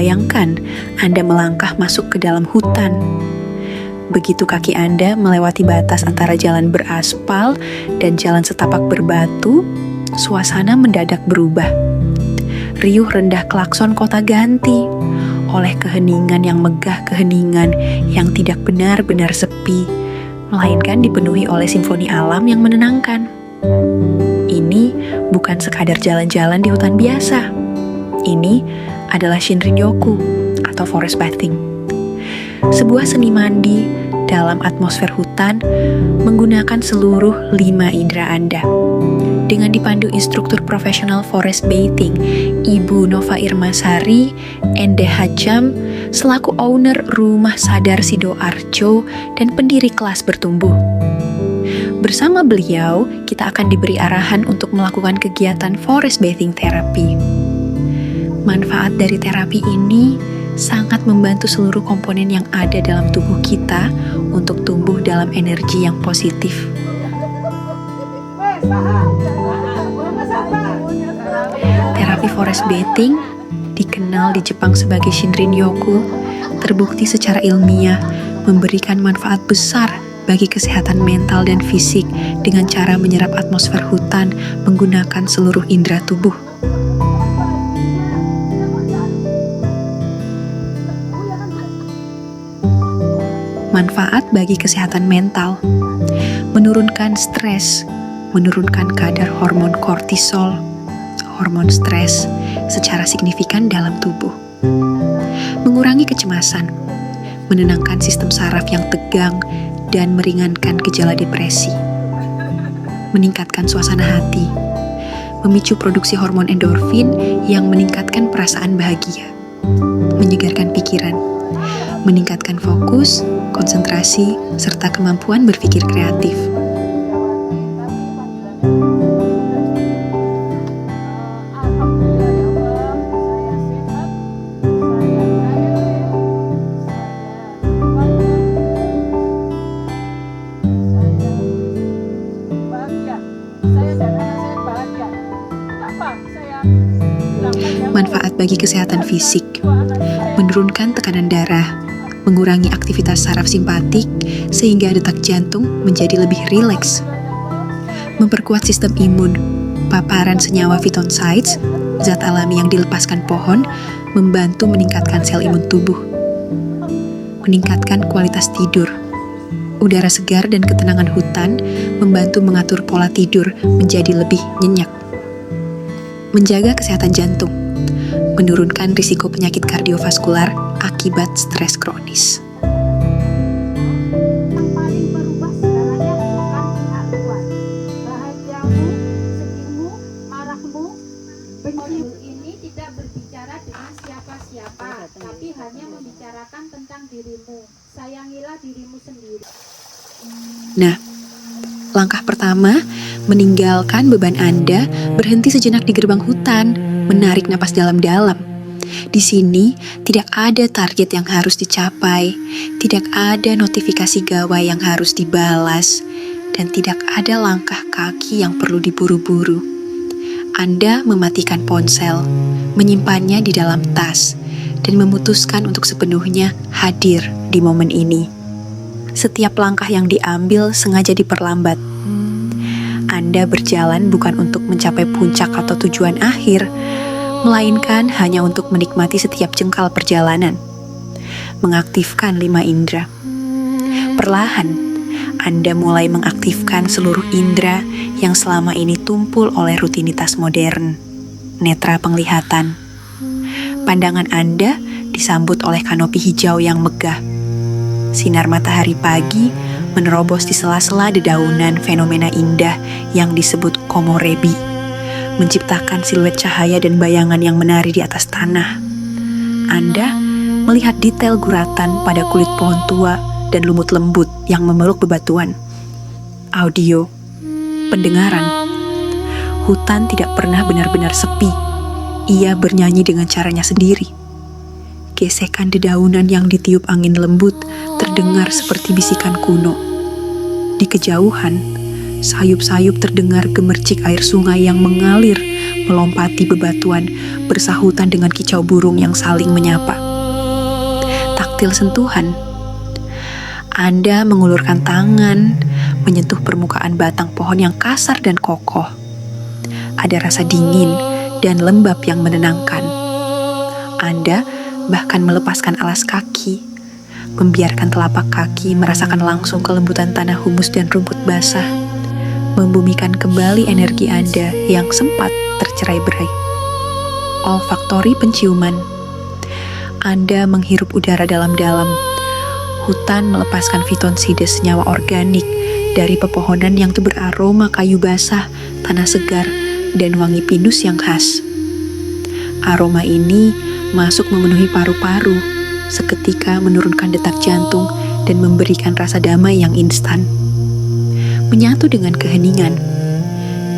bayangkan Anda melangkah masuk ke dalam hutan. Begitu kaki Anda melewati batas antara jalan beraspal dan jalan setapak berbatu, suasana mendadak berubah. Riuh rendah klakson kota ganti oleh keheningan yang megah, keheningan yang tidak benar-benar sepi, melainkan dipenuhi oleh simfoni alam yang menenangkan. Ini bukan sekadar jalan-jalan di hutan biasa. Ini adalah Shinrin-yoku atau forest bathing. Sebuah seni mandi dalam atmosfer hutan menggunakan seluruh 5 indera Anda. Dengan dipandu instruktur profesional forest bathing, Ibu Nova Irmasari, NDH Jam, selaku owner Rumah Sadar Sidoarjo dan pendiri kelas bertumbuh. Bersama beliau, kita akan diberi arahan untuk melakukan kegiatan forest bathing therapy. Manfaat dari terapi ini sangat membantu seluruh komponen yang ada dalam tubuh kita untuk tumbuh dalam energi yang positif. Terapi forest bathing, dikenal di Jepang sebagai Shinrin-yoku, terbukti secara ilmiah memberikan manfaat besar bagi kesehatan mental dan fisik dengan cara menyerap atmosfer hutan menggunakan seluruh indera tubuh. Manfaat bagi kesehatan mental: menurunkan stres, menurunkan kadar hormon kortisol, hormon stres, secara signifikan dalam tubuh. Mengurangi kecemasan, menenangkan sistem saraf yang tegang, dan meringankan gejala depresi. Meningkatkan suasana hati, memicu produksi hormon endorfin yang meningkatkan perasaan bahagia. Menyegarkan pikiran, meningkatkan fokus, konsentrasi, serta kemampuan berpikir kreatif. Manfaat bagi kesehatan fisik: menurunkan tekanan darah, mengurangi aktivitas saraf simpatik sehingga detak jantung menjadi lebih rileks. Memperkuat sistem imun, paparan senyawa phytoncides, zat alami yang dilepaskan pohon, membantu meningkatkan sel imun tubuh. Meningkatkan kualitas tidur. Udara segar dan ketenangan hutan membantu mengatur pola tidur menjadi lebih nyenyak. Menjaga kesehatan jantung, menurunkan risiko penyakit kardiovaskular akibat stres kronis. Yang paling berubah segalanya bukan pihak luar. Bahagiamu, sedihmu, marahmu, bencimu ini tidak berbicara dengan siapa-siapa, tapi hanya membicarakan tentang dirimu. Sayangilah dirimu sendiri. Nah, langkah pertama, meninggalkan beban Anda, berhenti sejenak di gerbang hutan, menarik napas dalam-dalam. Di sini, tidak ada target yang harus dicapai, tidak ada notifikasi gawai yang harus dibalas, dan tidak ada langkah kaki yang perlu diburu-buru. Anda mematikan ponsel, menyimpannya di dalam tas, dan memutuskan untuk sepenuhnya hadir di momen ini. Setiap langkah yang diambil sengaja diperlambat. Anda berjalan bukan untuk mencapai puncak atau tujuan akhir, melainkan hanya untuk menikmati setiap jengkal perjalanan. Mengaktifkan 5 indera. Perlahan, Anda mulai mengaktifkan seluruh indera yang selama ini tumpul oleh rutinitas modern. Netra penglihatan. Pandangan Anda disambut oleh kanopi hijau yang megah. Sinar matahari pagi menerobos di sela-sela dedaunan fenomena indah yang disebut komorebi, menciptakan siluet cahaya dan bayangan yang menari di atas tanah. Anda melihat detail guratan pada kulit pohon tua dan lumut lembut yang memeluk bebatuan. Audio, pendengaran. Hutan tidak pernah benar-benar sepi. Ia bernyanyi dengan caranya sendiri. Gesekan dedaunan yang ditiup angin lembut terdengar seperti bisikan kuno. Di kejauhan, sayup-sayup terdengar gemercik air sungai yang mengalir melompati bebatuan, bersahutan dengan kicau burung yang saling menyapa. Taktil sentuhan. Anda mengulurkan tangan, menyentuh permukaan batang pohon yang kasar dan kokoh. Ada rasa dingin dan lembab yang menenangkan. Anda bahkan melepaskan alas kaki, membiarkan telapak kaki merasakan langsung kelembutan tanah humus dan rumput basah, membumikan kembali energi Anda yang sempat tercerai-berai. Olfaktori penciuman. Anda menghirup udara dalam-dalam. Hutan melepaskan fitonsida senyawa organik dari pepohonan yang beraroma kayu basah, tanah segar, dan wangi pinus yang khas. Aroma ini masuk memenuhi paru-paru, seketika menurunkan detak jantung dan memberikan rasa damai yang instan. Menyatu dengan keheningan.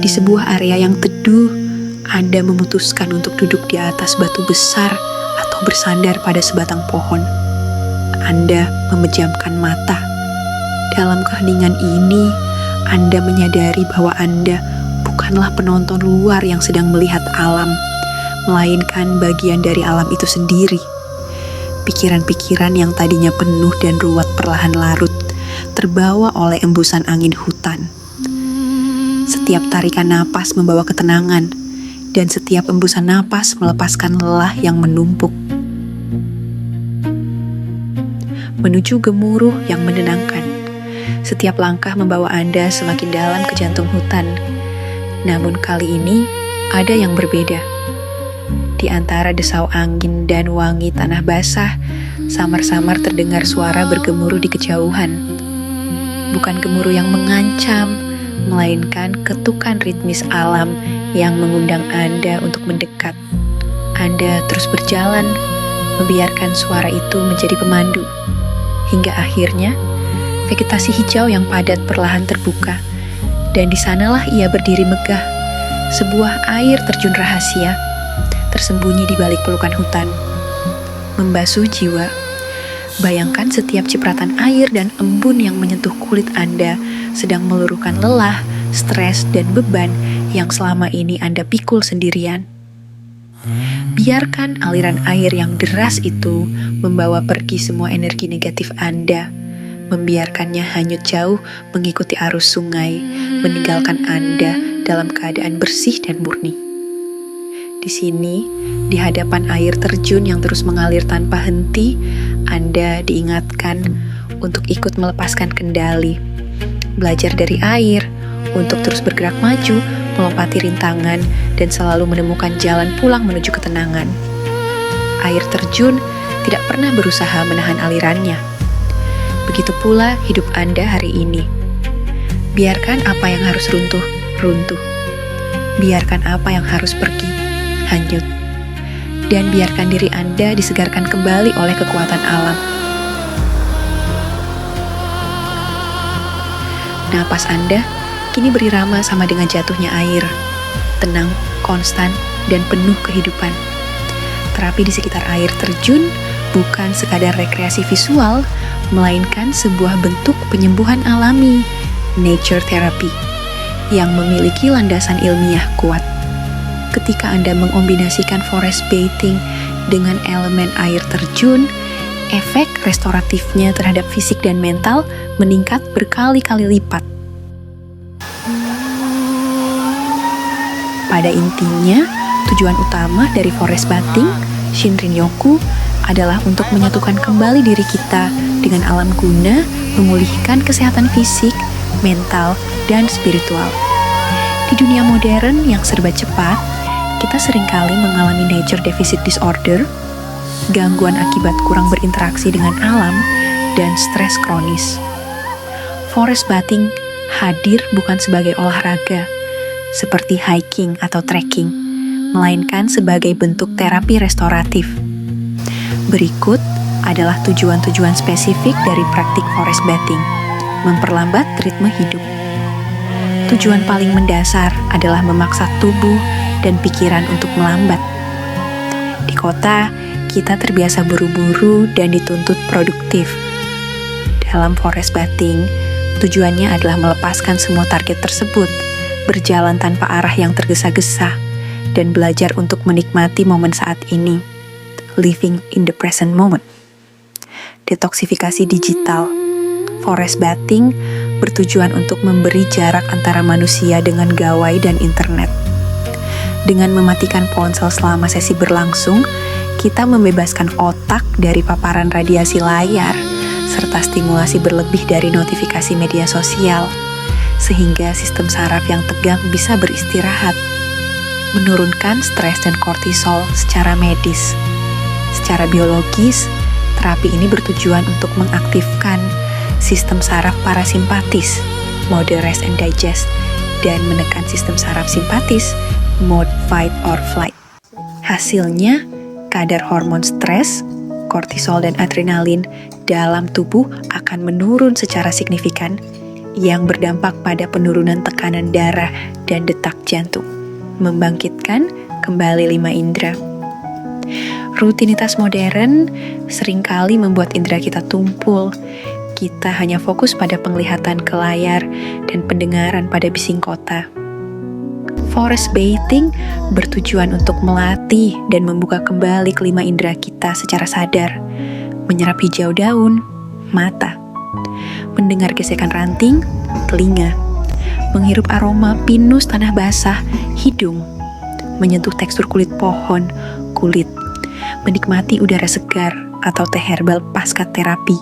Di sebuah area yang teduh, Anda memutuskan untuk duduk di atas batu besar atau bersandar pada sebatang pohon. Anda memejamkan mata. Dalam keheningan ini, Anda menyadari bahwa Anda bukanlah penonton luar yang sedang melihat alam, melainkan bagian dari alam itu sendiri. Pikiran-pikiran yang tadinya penuh dan ruwet perlahan larut, terbawa oleh embusan angin hutan. Setiap tarikan napas membawa ketenangan, dan setiap embusan napas melepaskan lelah yang menumpuk. Menuju gemuruh yang menenangkan. Setiap langkah membawa Anda semakin dalam ke jantung hutan. Namun kali ini ada yang berbeda. Di antara desau angin dan wangi tanah basah, samar-samar terdengar suara bergemuruh di kejauhan. Bukan gemuruh yang mengancam, melainkan ketukan ritmis alam yang mengundang Anda untuk mendekat. Anda terus berjalan, membiarkan suara itu menjadi pemandu. Hingga akhirnya, vegetasi hijau yang padat perlahan terbuka, dan di sanalah ia berdiri megah, sebuah air terjun rahasia, tersembunyi di balik pelukan hutan. Membasuh jiwa. Bayangkan setiap cipratan air dan embun yang menyentuh kulit Anda sedang meluruhkan lelah, stres, dan beban yang selama ini Anda pikul sendirian. Biarkan aliran air yang deras itu membawa pergi semua energi negatif Anda, membiarkannya hanyut jauh mengikuti arus sungai, meninggalkan Anda dalam keadaan bersih dan murni. Di sini, di hadapan air terjun yang terus mengalir tanpa henti, Anda diingatkan untuk ikut melepaskan kendali, belajar dari air, untuk terus bergerak maju, melompati rintangan, dan selalu menemukan jalan pulang menuju ketenangan. Air terjun tidak pernah berusaha menahan alirannya. Begitu pula hidup Anda hari ini. Biarkan apa yang harus runtuh, runtuh. Biarkan apa yang harus pergi, hanyut. Dan biarkan diri Anda disegarkan kembali oleh kekuatan alam. Napas Anda kini berirama sama dengan jatuhnya air, tenang, konstan, dan penuh kehidupan. Terapi di sekitar air terjun bukan sekadar rekreasi visual, melainkan sebuah bentuk penyembuhan alami, nature therapy, yang memiliki landasan ilmiah kuat. Ketika Anda mengombinasikan forest bathing dengan elemen air terjun, efek restoratifnya terhadap fisik dan mental meningkat berkali-kali lipat. Pada intinya, tujuan utama dari forest bathing, Shinrin-yoku, adalah untuk menyatukan kembali diri kita dengan alam guna, memulihkan kesehatan fisik, mental, dan spiritual. Di dunia modern yang serba cepat, kita seringkali mengalami nature deficit disorder, gangguan akibat kurang berinteraksi dengan alam, dan stres kronis. Forest bathing hadir bukan sebagai olahraga, seperti hiking atau trekking, melainkan sebagai bentuk terapi restoratif. Berikut adalah tujuan-tujuan spesifik dari praktik forest bathing, memperlambat ritme hidup. Tujuan paling mendasar adalah memaksa tubuh dan pikiran untuk melambat. Di kota, kita terbiasa buru-buru dan dituntut produktif. Dalam forest bathing, tujuannya adalah melepaskan semua target tersebut, berjalan tanpa arah yang tergesa-gesa, dan belajar untuk menikmati momen saat ini. Living in the present moment. Detoksifikasi digital. Forest bathing bertujuan untuk memberi jarak antara manusia dengan gawai dan internet. Dengan mematikan ponsel selama sesi berlangsung, kita membebaskan otak dari paparan radiasi layar, serta stimulasi berlebih dari notifikasi media sosial, sehingga sistem saraf yang tegang bisa beristirahat, menurunkan stres dan kortisol secara medis. Secara biologis, terapi ini bertujuan untuk mengaktifkan sistem saraf parasimpatis, mode rest and digest, dan menekan sistem saraf simpatis, mode fight or flight. Hasilnya, kadar hormon stres, kortisol dan adrenalin dalam tubuh akan menurun secara signifikan yang berdampak pada penurunan tekanan darah dan detak jantung, membangkitkan kembali 5 indera. Rutinitas modern seringkali membuat indera kita tumpul. Kita hanya fokus pada penglihatan ke layar dan pendengaran pada bising kota. Forest bathing bertujuan untuk melatih dan membuka kembali kelima indera kita secara sadar, menyerap hijau daun, mata, mendengar gesekan ranting, telinga, menghirup aroma pinus tanah basah, hidung, menyentuh tekstur kulit pohon, kulit, menikmati udara segar atau teh herbal pasca terapi,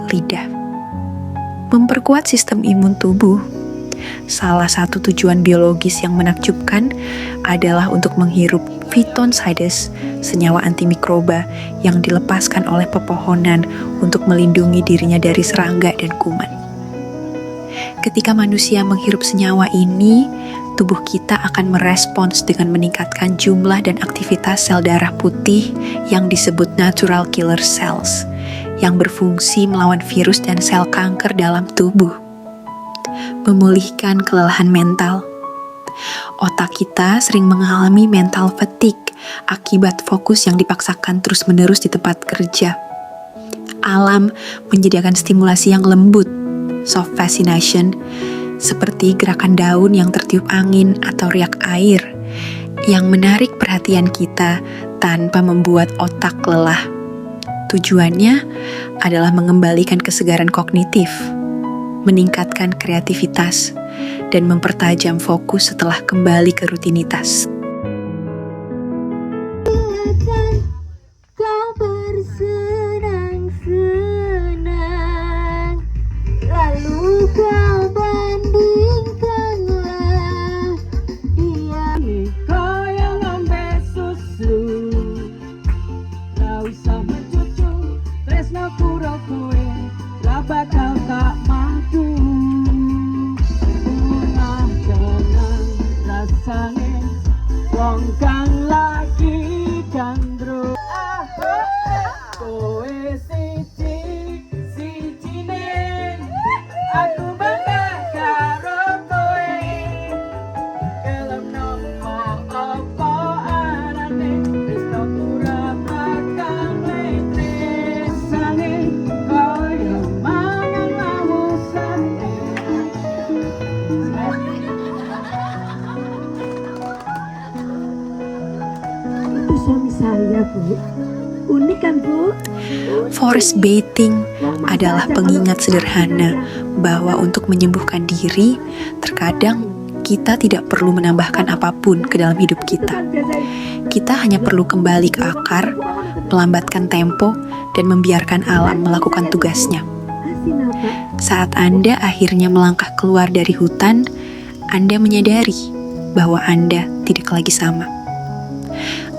lidah. Memperkuat sistem imun tubuh. Salah satu tujuan biologis yang menakjubkan adalah untuk menghirup phytoncides, senyawa antimikroba yang dilepaskan oleh pepohonan untuk melindungi dirinya dari serangga dan kuman. Ketika manusia menghirup senyawa ini, tubuh kita akan merespons dengan meningkatkan jumlah dan aktivitas sel darah putih yang disebut natural killer cells, yang berfungsi melawan virus dan sel kanker dalam tubuh. Memulihkan kelelahan mental. Otak kita sering mengalami mental fatigue akibat fokus yang dipaksakan terus-menerus di tempat kerja. Alam menyediakan stimulasi yang lembut, soft fascination, seperti gerakan daun yang tertiup angin atau riak air, yang menarik perhatian kita tanpa membuat otak lelah. Tujuannya adalah mengembalikan kesegaran kognitif, meningkatkan kreativitas, dan mempertajam fokus setelah kembali ke rutinitas. Kau bersenang-senang, lalu kau bandingkanlah dia. Kau yang ngombe susu, ra usah mencucu, tresno kuro kowe, ra bakal tak madu. Munah tenang rasane, wong kang lagi gandrung. Kowe siji-sijine, aku bangga karo kowe. Kelem nopo apa arane, tresno kurang bakal tresane, koyo mangan lawusane. Itu suami saya, Bu. Unik kan, Bu? Forest bathing adalah pengingat sederhana bahwa untuk menyembuhkan diri, terkadang kita tidak perlu menambahkan apapun ke dalam hidup kita. Kita hanya perlu kembali ke akar, melambatkan tempo, dan membiarkan alam melakukan tugasnya. Asin apa? Saat Anda akhirnya melangkah keluar dari hutan, Anda menyadari bahwa Anda tidak lagi sama.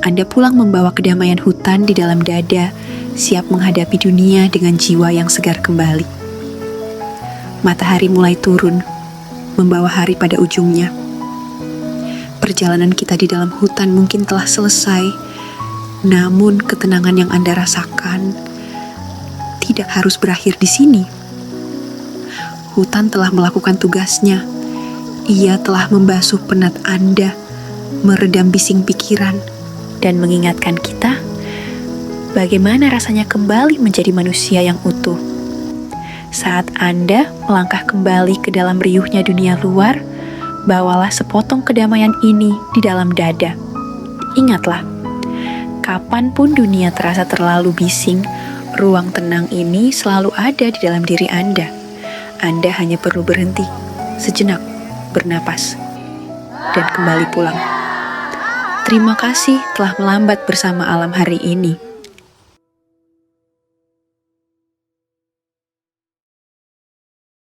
Anda pulang membawa kedamaian hutan di dalam dada, siap menghadapi dunia dengan jiwa yang segar kembali. Matahari mulai turun, membawa hari pada ujungnya. Perjalanan kita di dalam hutan mungkin telah selesai, namun ketenangan yang Anda rasakan tidak harus berakhir di sini. Hutan telah melakukan tugasnya. Ia telah membasuh penat Anda, meredam bising pikiran, dan mengingatkan kita bagaimana rasanya kembali menjadi manusia yang utuh. Saat Anda melangkah kembali ke dalam riuhnya dunia luar, bawalah sepotong kedamaian ini di dalam dada. Ingatlah, kapanpun dunia terasa terlalu bising, ruang tenang ini selalu ada di dalam diri Anda. Anda hanya perlu berhenti, sejenak, bernapas, dan kembali pulang. Terima kasih telah melambat bersama alam hari ini.